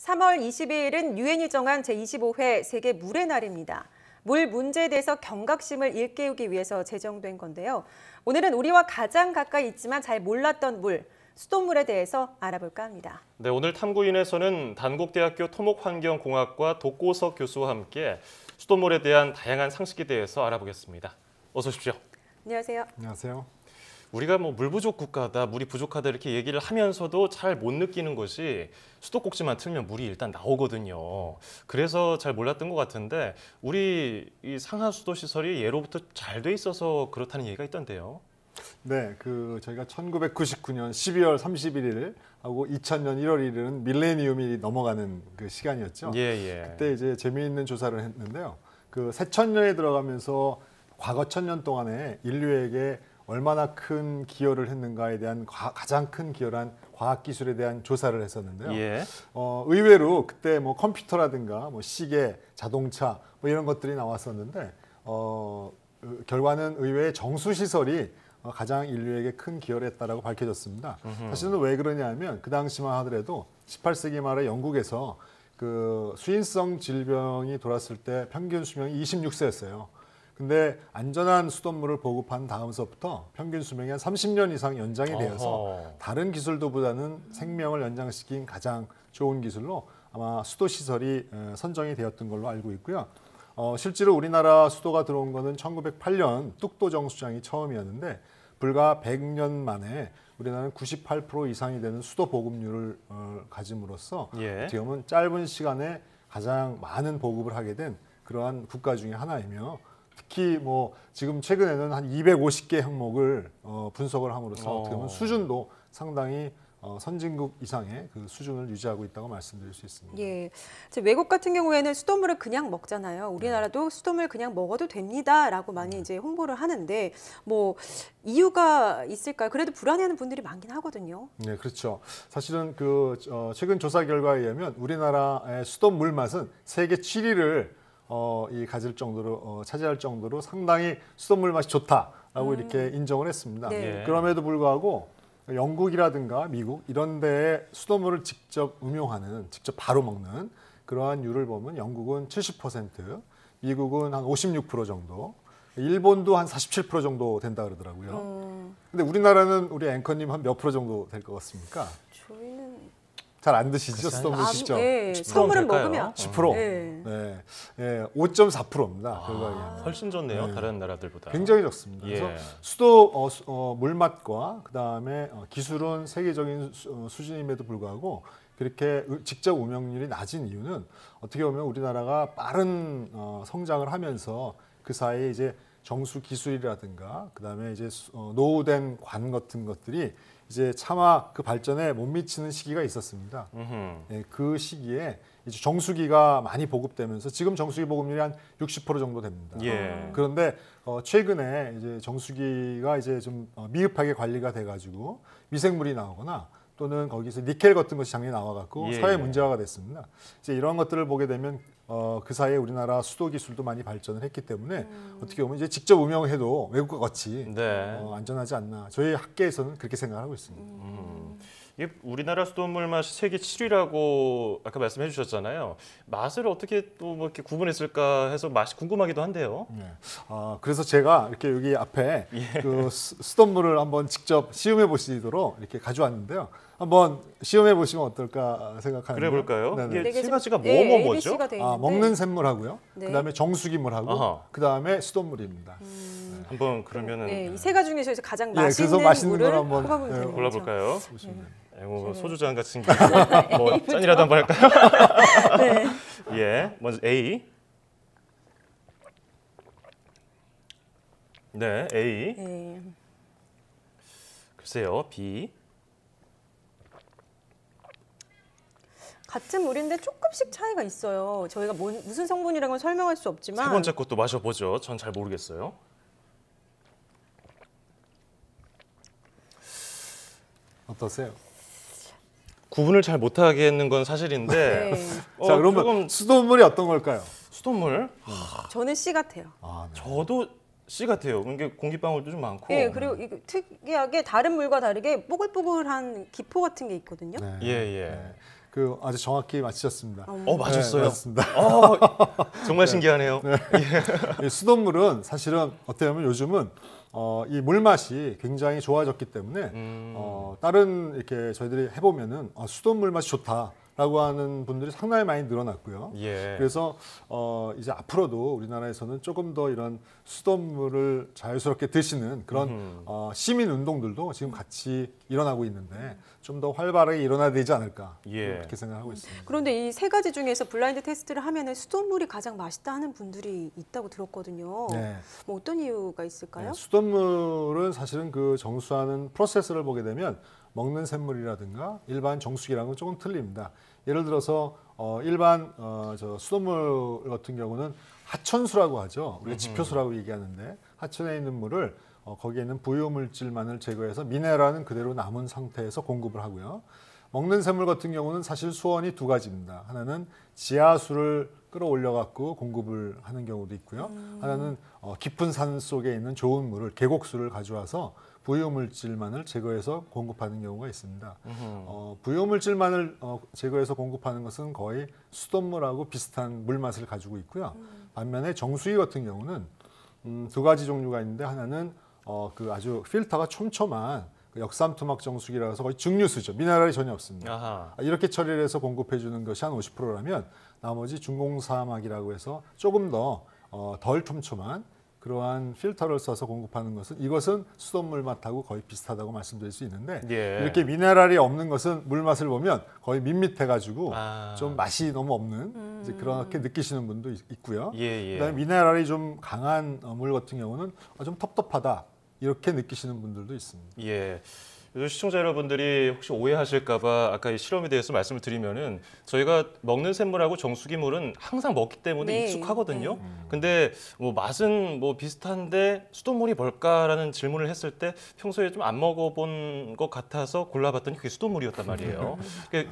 3월 22일은 유엔이 정한 제25회 세계 물의 날입니다. 물 문제에 대해서 경각심을 일깨우기 위해서 제정된 건데요. 오늘은 우리와 가장 가까이 있지만 잘 몰랐던 물, 수돗물에 대해서 알아볼까 합니다. 네, 오늘 탐구인에서는 단국대학교 토목환경공학과 독고석 교수와 함께 수돗물에 대한 다양한 상식에 대해서 알아보겠습니다. 어서 오십시오. 안녕하세요. 안녕하세요. 우리가 물 부족 국가다, 물이 부족하다 이렇게 얘기를 하면서도 잘 못 느끼는 것이 수도꼭지만 틀면 물이 일단 나오거든요. 그래서 잘 몰랐던 것 같은데 우리 이 상하수도 시설이 예로부터 잘 돼 있어서 그렇다는 얘기가 있던데요. 네, 저희가 1999년 12월 31일 하고 2000년 1월 1일은 밀레니엄이 넘어가는 그 시간이었죠. 예. 그때 이제 재미있는 조사를 했는데요. 그 새천년에 들어가면서 과거 1000년 동안에 인류에게 얼마나 큰 기여를 했는가에 대한 가장 큰 기여란 과학기술에 대한 조사를 했었는데요. 예. 의외로 그때 뭐 컴퓨터라든가 뭐 시계, 자동차 뭐 이런 것들이 나왔었는데 결과는 의외의 정수시설이 가장 인류에게 큰 기여를 했다라고 밝혀졌습니다. 사실은 왜 그러냐면 그 당시만 하더라도 18세기 말에 영국에서 그 수인성 질병이 돌았을 때 평균 수명이 26세였어요. 근데 안전한 수돗물을 보급한 다음서부터 평균 수명이 한 30년 이상 연장이 되어서 다른 기술도보다는 생명을 연장시킨 가장 좋은 기술로 아마 수도 시설이 선정이 되었던 걸로 알고 있고요. 실제로 우리나라 수도가 들어온 거는 1908년 뚝도 정수장이 처음이었는데 불과 100년 만에 우리나라는 98% 이상이 되는 수도 보급률을 가짐으로써 어떻게 보면 짧은 시간에 가장 많은 보급을 하게 된 그러한 국가 중에 하나이며 특히 뭐 지금 최근에는 한 250개 항목을 분석을 함으로써 어떻게 보면 수준도 상당히 선진국 이상의 그 수준을 유지하고 있다고 말씀드릴 수 있습니다. 예, 외국 같은 경우에는 수돗물을 그냥 먹잖아요. 우리나라도 수돗물 그냥 먹어도 됩니다라고 많이 이제 홍보를 하는데 뭐 이유가 있을까요? 그래도 불안해하는 분들이 많긴 하거든요. 네, 그렇죠. 사실은 최근 조사 결과에 의하면 우리나라의 수돗물 맛은 세계 7위를 가질 정도로 차지할 정도로 상당히 수돗물 맛이 좋다라고 이렇게 인정을 했습니다. 네. 그럼에도 불구하고 영국이라든가 미국 이런 데에 수돗물을 직접 음용하는, 직접 바로 먹는 그러한 율을 보면 영국은 70%, 미국은 한 56% 정도, 일본도 한 47% 정도 된다 그러더라고요. 근데 우리나라는 우리 앵커님 한 몇 프로 정도 될 것 같습니까? 저희는 잘 안 드시죠? 수돗물 직접? 네, 수돗물은 먹으면 10%? 네. 네, 5.4%입니다. 결과에. 훨씬 좋네요. 다른 나라들보다. 굉장히 적습니다. 예. 그래서 수도 물맛과 그다음에 기술은 세계적인 수준임에도 불구하고 그렇게 직접 음용률이 낮은 이유는 어떻게 보면 우리나라가 빠른 성장을 하면서 그 사이에 이제 정수 기술이라든가 그다음에 이제 노후된 관 같은 것들이 이제 차마 그 발전에 못 미치는 시기가 있었습니다. 예, 그 시기에 이제 정수기가 많이 보급되면서 지금 정수기 보급률이 한 60% 정도 됩니다. 예. 그런데 최근에 이제 정수기가 이제 좀 미흡하게 관리가 돼가지고 미생물이 나오거나 또는 거기서 니켈 같은 것이 작년에 나와갖고 사회 문제화가 됐습니다. 이제 이런 것들을 보게 되면 그 사이에 우리나라 수도 기술도 많이 발전을 했기 때문에 어떻게 보면 이제 직접 음용해도 외국과 같이 안전하지 않나. 저희 학계에서는 그렇게 생각하고 있습니다. 이게 우리나라 수돗물 맛이 세계 7위라고 아까 말씀해 주셨잖아요. 맛을 어떻게 또 뭐 이렇게 구분했을까 해서 맛이 궁금하기도 한데요. 네. 그래서 제가 이렇게 여기 앞에 그 수돗물을 한번 직접 시음해 보시도록 이렇게 가져왔는데요. 한번 시음해 보시면 어떨까 생각하는데. 그래 볼까요? 네네. 이게 세 가지가 뭐죠? ABC가 돼 있는데. 먹는 샘물하고요. 네. 그다음에 정수기물하고 그다음에 수돗물입니다. 한번 그러면은 이 세 가지 중에서 가장 그래서 맛있는 맛있는 물을 걸 한번 뽑아보면 되는 거죠. 골라볼까요? 보시면 뭐 소주잔 같은 게 뭐 짠이라도 한번 할까요? 네. 예, 먼저 A. 네, A. 네. 글쎄요, B. 같은 물인데 조금씩 차이가 있어요. 저희가 무슨 성분이라는 건 설명할 수 없지만 세 번째 것도 마셔보죠. 전 잘 모르겠어요. 어떠세요? 구분을 잘 못하겠는 건 사실인데 네. 자, 그러면 조금 수돗물이 어떤 걸까요? 수돗물 저는 C 같아요. 네. 저도 C 같아요. 이게 공기방울도 좀 많고. 네, 그리고 이거 특이하게 다른 물과 다르게 뽀글뽀글한 기포 같은 게 있거든요. 네. 예. 그 아주 정확히 맞히셨습니다. 맞았어요. 네, 맞습니다. 정말 신기하네요. 이 수돗물은 사실은 어떻게 보면 요즘은 이 물맛이 굉장히 좋아졌기 때문에 다른 이렇게 저희들이 해보면은 수돗물 맛이 좋다라고 하는 분들이 상당히 많이 늘어났고요. 예. 그래서 이제 앞으로도 우리나라에서는 조금 더 이런 수돗물을 자유스럽게 드시는 그런 시민 운동들도 지금 같이 일어나고 있는데 좀 더 활발하게 일어나야 되지 않을까 예. 그렇게 생각하고 있습니다. 그런데 이 세 가지 중에서 블라인드 테스트를 하면은 수돗물이 가장 맛있다 하는 분들이 있다고 들었거든요. 네. 뭐 어떤 이유가 있을까요? 네, 수돗물은 사실은 그 정수하는 프로세스를 보게 되면 먹는 샘물이라든가 일반 정수기랑은 조금 틀립니다. 예를 들어서 일반 저 수돗물 같은 경우는 하천수라고 하죠. 우리가 지표수라고 얘기하는데 하천에 있는 물을 거기에 있는 부유물질만을 제거해서 미네랄은 그대로 남은 상태에서 공급을 하고요. 먹는 샘물 같은 경우는 사실 수원이 두 가지입니다. 하나는 지하수를 끌어올려 갖고 공급을 하는 경우도 있고요. 하나는 깊은 산 속에 있는 좋은 물을 계곡수를 가져와서 부유물질만을 제거해서 공급하는 경우가 있습니다. 부유물질만을 제거해서 공급하는 것은 거의 수돗물하고 비슷한 물맛을 가지고 있고요. 반면에 정수기 같은 경우는 두 가지 종류가 있는데 하나는 그 아주 필터가 촘촘한 그 역삼투막 정수기라고 해서 거의 증류수죠. 미네랄이 전혀 없습니다. 아하. 이렇게 처리를 해서 공급해 주는 것이 한 50%라면 나머지 중공사막이라고 해서 조금 더 덜 촘촘한 그러한 필터를 써서 공급하는 것은 이것은 수돗물 맛하고 거의 비슷하다고 말씀드릴 수 있는데 예. 이렇게 미네랄이 없는 것은 물 맛을 보면 거의 밋밋해가지고 아. 좀 맛이 너무 없는 이제 그렇게 느끼시는 분도 있고요. 예, 예. 그다음에 미네랄이 좀 강한 물 같은 경우는 좀 텁텁하다 이렇게 느끼시는 분들도 있습니다. 예. 요즘 시청자 여러분들이 혹시 오해하실까봐 아까 이 실험에 대해서 말씀을 드리면은 저희가 먹는 샘물하고 정수기 물은 항상 먹기 때문에 네. 익숙하거든요. 근데 뭐 맛은 뭐 비슷한데 수돗물이 뭘까라는 질문을 했을 때 평소에 좀 안 먹어본 것 같아서 골라봤더니 그게 수돗물이었단 말이에요.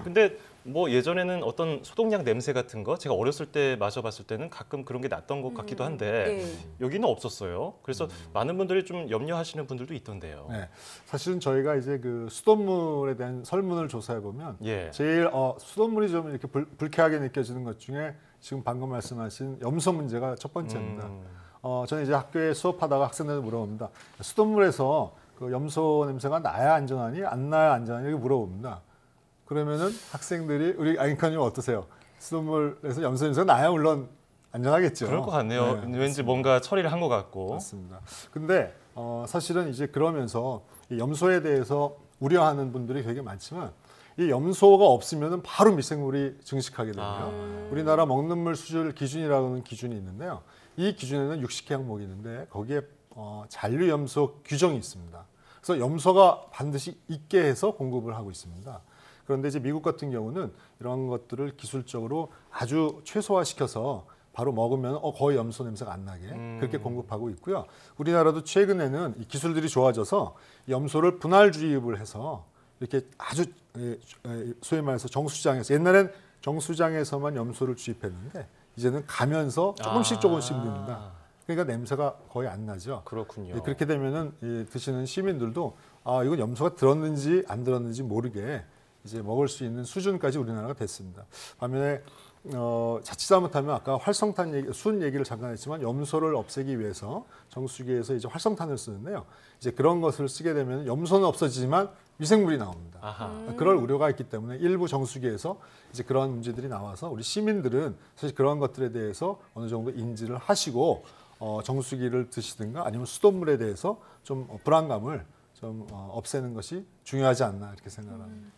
근데 뭐 예전에는 어떤 소독약 냄새 같은 거 제가 어렸을 때 마셔봤을 때는 가끔 그런 게 났던 것 같기도 한데 네. 여기는 없었어요. 그래서 많은 분들이 좀 염려하시는 분들도 있던데요. 네, 사실은 저희가 이제 그 수돗물에 대한 설문을 조사해 보면 예. 제일 수돗물이 좀 이렇게 불쾌하게 느껴지는 것 중에 지금 방금 말씀하신 염소 문제가 첫 번째입니다. 저는 이제 학교에 수업하다가 학생들 물어봅니다. 수돗물에서 그 염소 냄새가 나야 안전하니 안 나야 안전하니 이렇게 물어봅니다. 그러면은 학생들이 우리 앵커님 어떠세요? 수돗물에서 염소 냄새가 나야 물론 안전하겠죠. 그럴 것 같네요. 네, 왠지 뭔가 처리를 한 것 같고. 맞습니다. 근데 사실은 이제 그러면서 이 염소에 대해서 우려하는 분들이 되게 많지만 이 염소가 없으면 바로 미생물이 증식하게 되고요. 우리나라 먹는 물 수질 기준이라는 기준이 있는데요. 이 기준에는 60개 항목이 있는데 거기에 잔류 염소 규정이 있습니다. 그래서 염소가 반드시 있게 해서 공급을 하고 있습니다. 그런데 이제 미국 같은 경우는 이런 것들을 기술적으로 아주 최소화시켜서 바로 먹으면 거의 염소 냄새가 안 나게 그렇게 공급하고 있고요. 우리나라도 최근에는 이 기술들이 좋아져서 염소를 분할 주입을 해서 이렇게 아주 소위 말해서 정수장에서 옛날엔 정수장에서만 염소를 주입했는데 이제는 가면서 조금씩 넣는다. 그러니까 냄새가 거의 안 나죠. 그렇군요. 그렇게 되면은 드시는 시민들도 이건 염소가 들었는지 안 들었는지 모르게 이제 먹을 수 있는 수준까지 우리나라가 됐습니다. 반면에 자칫 잘못하면 아까 활성탄 순 얘기를 잠깐 했지만 염소를 없애기 위해서 정수기에서 이제 활성탄을 쓰는데요. 이제 그런 것을 쓰게 되면 염소는 없어지지만 미생물이 나옵니다. 그럴 우려가 있기 때문에 일부 정수기에서 이제 그런 문제들이 나와서 우리 시민들은 사실 그런 것들에 대해서 어느 정도 인지를 하시고 정수기를 드시든가 아니면 수돗물에 대해서 좀 불안감을 좀 없애는 것이 중요하지 않나 이렇게 생각합니다.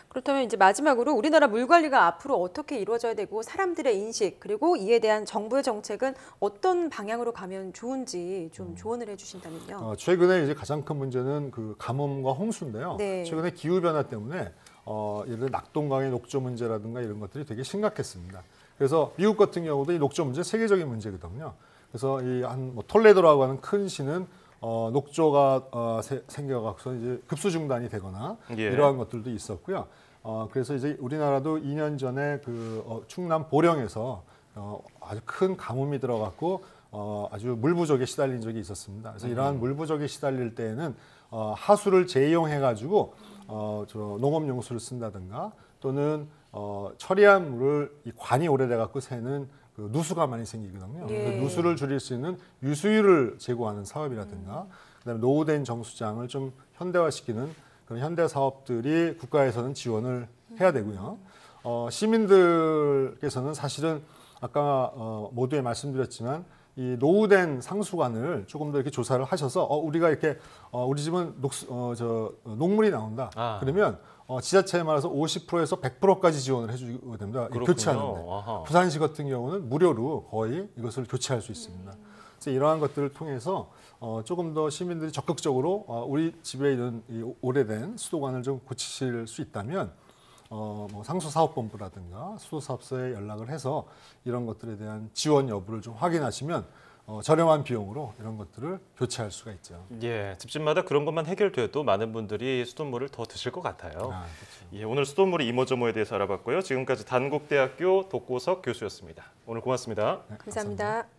그렇다면 이제 마지막으로 우리나라 물 관리가 앞으로 어떻게 이루어져야 되고 사람들의 인식 그리고 이에 대한 정부의 정책은 어떤 방향으로 가면 좋은지 좀 조언을 해주신다면요. 최근에 이제 가장 큰 문제는 그 가뭄과 홍수인데요. 네. 최근에 기후 변화 때문에 예를 들어 낙동강의 녹조 문제라든가 이런 것들이 되게 심각했습니다. 그래서 미국 같은 경우도 이 녹조 문제 세계적인 문제거든요. 그래서 이 한 톨레도라고 하는 큰 시는 녹조가 생겨서 이제 급수 중단이 되거나 예. 이러한 것들도 있었고요. 그래서 이제 우리나라도 2년 전에 그 충남 보령에서 아주 큰 가뭄이 들어갔고 아주 물 부족에 시달린 적이 있었습니다. 그래서 이러한 물 부족에 시달릴 때에는 하수를 재이용해 가지고 농업 용수를 쓴다든가 또는 처리한 물을 이 관이 오래돼 갖고 새는 그 누수가 많이 생기거든요. 예. 그 누수를 줄일 수 있는 유수율을 제고하는 사업이라든가 그다음에 노후된 정수장을 좀 현대화시키는 그런 현대 사업들이 국가에서는 지원을 해야 되고요. 시민들께서는 사실은 아까 모두에 말씀드렸지만 이 노후된 상수관을 조금 더 이렇게 조사를 하셔서 우리가 이렇게 우리 집은 녹물이 나온다. 그러면 지자체에 말해서 50%에서 100%까지 지원을 해주게 됩니다. 교체하는데. 아하. 부산시 같은 경우는 무료로 거의 이것을 교체할 수 있습니다. 그래서 이러한 것들을 통해서 조금 더 시민들이 적극적으로 우리 집에 있는 이 오래된 수도관을 좀 고치실 수 있다면 뭐 상수사업본부라든가 수도사업소에 연락을 해서 이런 것들에 대한 지원 여부를 좀 확인하시면 저렴한 비용으로 이런 것들을 교체할 수가 있죠. 예, 집집마다 그런 것만 해결돼도 많은 분들이 수돗물을 더 드실 것 같아요. 그렇죠. 예, 오늘 수돗물의 이모저모에 대해서 알아봤고요. 지금까지 단국대학교 독고석 교수였습니다. 오늘 고맙습니다. 네, 감사합니다.